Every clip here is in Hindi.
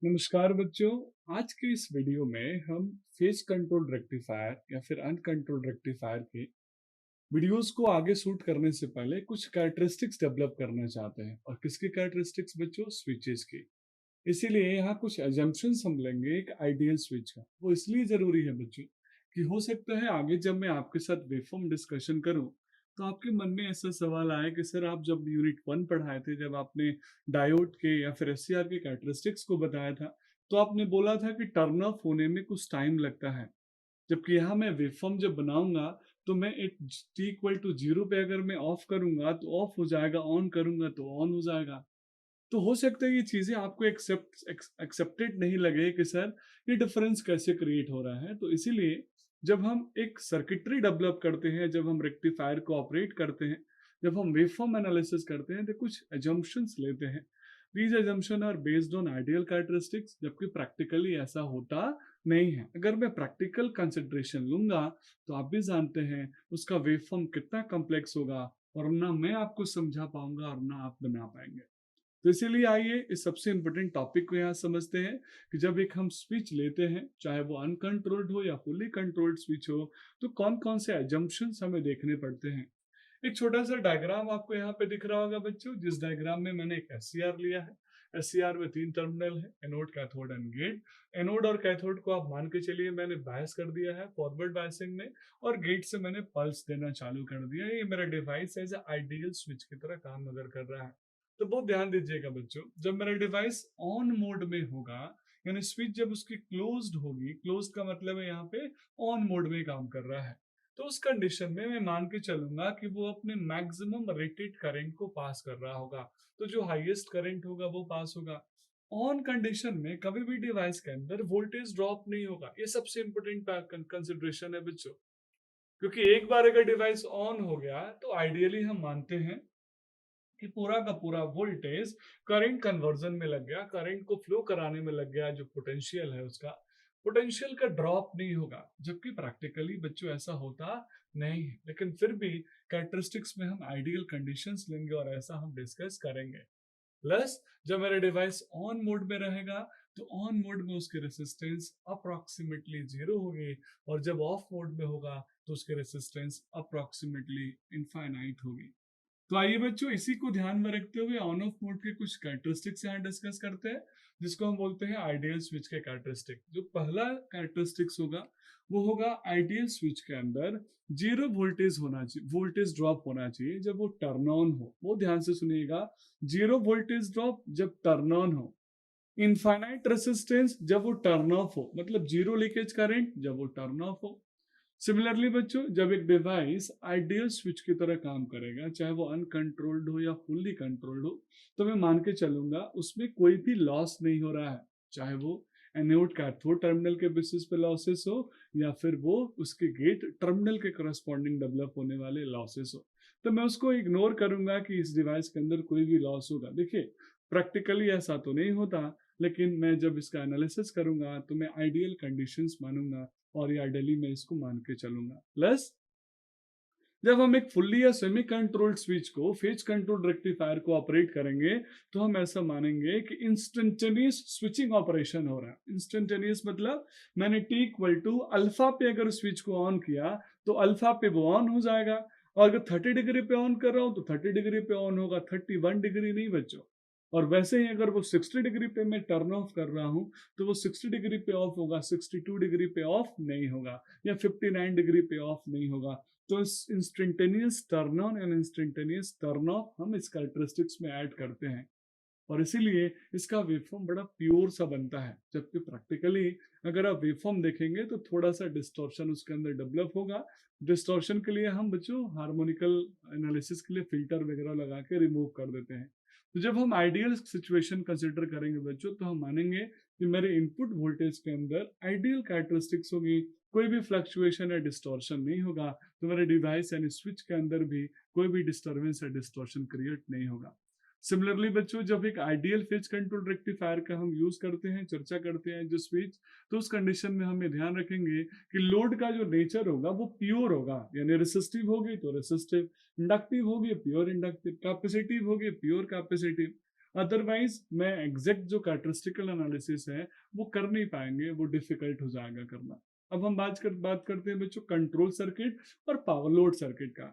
नमस्कार बच्चों। आज के इस वीडियो में हम फेज कंट्रोल रेक्टिफायर या फिर अनकंट्रोल्ड रेक्टिफायर के वीडियोस को आगे शूट करने से पहले कुछ कैरेक्टरिस्टिक्स डेवलप करना चाहते हैं। और किसके कैरेक्टरिस्टिक्स बच्चों? स्विचेस की। इसीलिए यहाँ कुछ एजम्पशंस हम लेंगे एक आइडियल स्विच का। वो इसलिए जरूरी है बच्चों कि हो सकता है आगे जब मैं आपके साथ वेवफॉर्म डिस्कशन करूं तो आपके मन में ऐसा सवाल आए कि सर आप जब यूनिट 1 पढ़ाए थे, जब आपने डायोड के या फिर एससीआर के कैरेक्टरिस्टिक्स को बताया था, तो आपने बोला था कि टर्न ऑफ होने में कुछ टाइम लगता है। जबकि यहाँ मैं वेवफॉर्म जब बनाऊंगा तो मैं एक t इक्वल टू 0 पे अगर मैं ऑफ करूंगा तो ऑफ हो जाएगा, ऑन करूंगा तो ऑन हो जाएगा। तो हो सकता है ये चीजें आपको एक्सेप्टेड नहीं लगे कि सर ये डिफरेंस कैसे क्रिएट हो रहा है। तो इसीलिए जब हम एक सर्किटरी डेवलप करते हैं, जब हम रेक्टिफायर को ऑपरेट करते हैं, जब हम वेवफॉर्म एनालिसिस करते हैं, तो कुछ एजम्पशंस लेते हैं। These assumption are based on ideal characteristics, जबकि प्रैक्टिकली ऐसा होता नहीं है। अगर मैं प्रैक्टिकल कंसिडरेशन लूंगा तो आप भी जानते हैं उसका वेवफॉर्म कितना कॉम्प्लेक्स होगा, और ना मैं आपको समझा पाऊंगा और ना आप बना पाएंगे। तो इसीलिए आइए इस सबसे इंपॉर्टेंट टॉपिक को यहाँ समझते हैं कि जब एक हम स्विच लेते हैं, चाहे वो अनकंट्रोल्ड हो या फुली कंट्रोल्ड स्विच हो, तो कौन कौन से एजम्पशंस हमें देखने पड़ते हैं। एक छोटा सा डायग्राम आपको यहाँ पे दिख रहा होगा बच्चों, जिस डायग्राम में मैंने एक एससीआर लिया है। एससीआर में 3 टर्मिनल है, anode, cathode and gate. Anode और कैथोड को आप मान के चलिए मैंने बायस कर दिया है फॉरवर्ड बायसिंग में, और गेट से मैंने पल्स देना चालू कर दिया है। ये मेरा device as a ideal switch की तरह काम अगर कर रहा है। तो बहुत ध्यान दीजिएगा बच्चों, जब मेरा डिवाइस ऑन मोड में होगा, यानी स्विच जब उसकी क्लोज्ड होगी, क्लोज्ड का मतलब है यहाँ पे ऑन मोड में काम कर रहा है, तो उस कंडीशन में मैं मान के चलूंगा कि वो अपने मैक्सिमम रेटेड करंट को पास कर रहा होगा। तो जो हाईएस्ट करंट होगा वो पास होगा। ऑन कंडीशन में कभी भी डिवाइस के अंदर वोल्टेज ड्रॉप नहीं होगा। ये सबसे इंपॉर्टेंट कंसिडरेशन है बच्चों, क्योंकि एक बार अगर डिवाइस ऑन हो गया तो आइडियली हम मानते हैं कि पूरा का पूरा वोल्टेज करंट कन्वर्जन में लग गया, करंट को फ्लो कराने में लग गया। जो पोटेंशियल है उसका पोटेंशियल का ड्रॉप नहीं होगा, जबकि प्रैक्टिकली बच्चों ऐसा होता नहीं है। लेकिन फिर भी कैरेक्टरिस्टिक्स में हम आइडियल कंडीशंस लेंगे और ऐसा हम डिस्कस करेंगे। प्लस जब मेरा डिवाइस ऑन मोड में रहेगा तो ऑन मोड में उसकी रेसिस्टेंस अप्रोक्सीमेटली 0 होगी, और जब ऑफ मोड में होगा तो उसकी रेसिस्टेंस अप्रोक्सीमेटली इनफाइनाइट होगी। तो आइए बच्चों, इसी को ध्यान में रखते हुए ऑन ऑफ मोड के कुछ कैरेक्टरिस्टिक्स यहाँ डिस्कस करते हैं, जिसको हम बोलते हैं आइडियल स्विच के कैरेक्टरिस्टिक। जो पहला कैरेक्टरिस्टिक्स होगा वो होगा आइडियल स्विच के अंदर जीरो वोल्टेज होना चाहिए, वोल्टेज ड्रॉप होना चाहिए जब वो टर्न ऑन हो। वो ध्यान से सुनिएगा, जीरो वोल्टेज ड्रॉप जब टर्न ऑन हो, इनफाइनाइट रेसिस्टेंस जब वो टर्न ऑफ हो, मतलब जीरो लीकेज करंट जब वो टर्न ऑफ हो। सिमिलरली बच्चों, जब एक डिवाइस आइडियल स्विच की तरह काम करेगा, चाहे वो अनकंट्रोल्ड हो या फुल्ली कंट्रोल्ड हो, तो मैं मान के चलूंगा उसमें कोई भी लॉस नहीं हो रहा है। चाहे वो एनोड कैथोड टर्मिनल के बेसिस पे लॉसेस हो या फिर वो उसके गेट टर्मिनल के करस्पॉन्डिंग डेवलप होने वाले लॉसेस हो, तो मैं उसको इग्नोर करूंगा कि इस डिवाइस के अंदर कोई भी लॉस होगा। देखिए, प्रैक्टिकली ऐसा तो नहीं होता, लेकिन मैं जब इसका एनालिसिस करूंगा तो मैं आइडियल कंडीशंस मानूंगा और या डेली में इसको मान के चलूंगा। प्लस जब हम एक फुल्ली या सेमी कंट्रोल्ड स्विच को फेज कंट्रोल रेक्टिफायर को ऑपरेट करेंगे, तो हम ऐसा मानेंगे कि इंस्टेंटेनियस स्विचिंग ऑपरेशन हो रहा है। इंस्टेंटेनियस मतलब मैंने टी इक्वल टू अल्फा पे अगर स्विच को ऑन किया तो अल्फा पे वो ऑन हो जाएगा, और अगर 30 डिग्री पे ऑन कर रहा हूं तो 30 डिग्री पे ऑन होगा, 31 डिग्री नहीं बच्चों। और वैसे ही अगर वो 60 डिग्री पे मैं टर्न ऑफ कर रहा हूं तो वो 60 डिग्री पे ऑफ होगा, 62 डिग्री पे ऑफ नहीं होगा, या 59 डिग्री पे ऑफ नहीं होगा। तो इस instantaneous turn on and instantaneous turn off हम इस कैरेक्टरिस्टिक्स में ऐड करते हैं, और इसीलिए इसका वेवफॉर्म बड़ा प्योर सा बनता है। जबकि प्रैक्टिकली अगर आप वेवफॉर्म देखेंगे तो थोड़ा सा डिस्टॉर्शन उसके अंदर डेवलप होगा। डिस्टॉर्शन के लिए हम बच्चों हार्मोनिकल एनालिसिस के लिए फिल्टर वगैरह लगा के रिमूव कर देते हैं। तो जब हम आइडियल सिचुएशन कंसिडर करेंगे बच्चों, तो हम मानेंगे कि मेरे इनपुट वोल्टेज के अंदर आइडियल कैरेक्टरिस्टिक्स होगी, कोई भी फ्लक्चुएशन या डिस्टॉर्शन नहीं होगा, तो मेरे डिवाइस यानी स्विच के अंदर भी कोई भी डिस्टर्बेंस या डिस्टॉर्शन क्रिएट नहीं होगा। सिमिलरली बच्चों, जब एक आइडियल फेज कंट्रोल रेक्टिफायर का हम यूज करते हैं, चर्चा करते हैं जो स्विच, तो उस कंडीशन में हमें ध्यान रखेंगे कि लोड का जो नेचर होगा वो प्योर होगा, यानी रेसिस्टिव होगी तो रेसिस्टिव, इंडक्टिव होगी प्योर इंडक्टिव, कैपेसिटिव होगी प्योर कैपेसिटिव। अदरवाइज मैं एग्जैक्ट जो कैरेक्टरिस्टिकल एनालिसिस है वो कर नहीं पाएंगे, वो डिफिकल्ट हो जाएगा करना। अब हम बात करते हैं बच्चों कंट्रोल सर्किट और पावर लोड सर्किट का।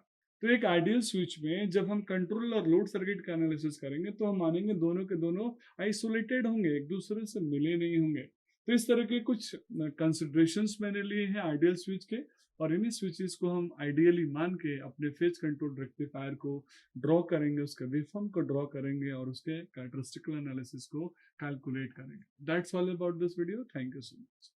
तो एक आइडियल स्विच में जब हम कंट्रोल और लोड सर्किट का एनालिसिस करेंगे तो हम मानेंगे दोनों के दोनों आइसोलेटेड होंगे, एक दूसरे से मिले नहीं होंगे। तो इस तरह के कुछ कंसिडरेशंस मैंने लिए हैं आइडियल स्विच के, और इन्हीं स्विचेस को हम आइडियली मान के अपने फेज कंट्रोल रेक्टिफायर को ड्रॉ करेंगे, उसके वेवफॉर्म को ड्रॉ करेंगे और उसके कैरेक्टरिस्टिकल एनालिसिस को कैलकुलेट करेंगे। That's all about this video. Thank you so much.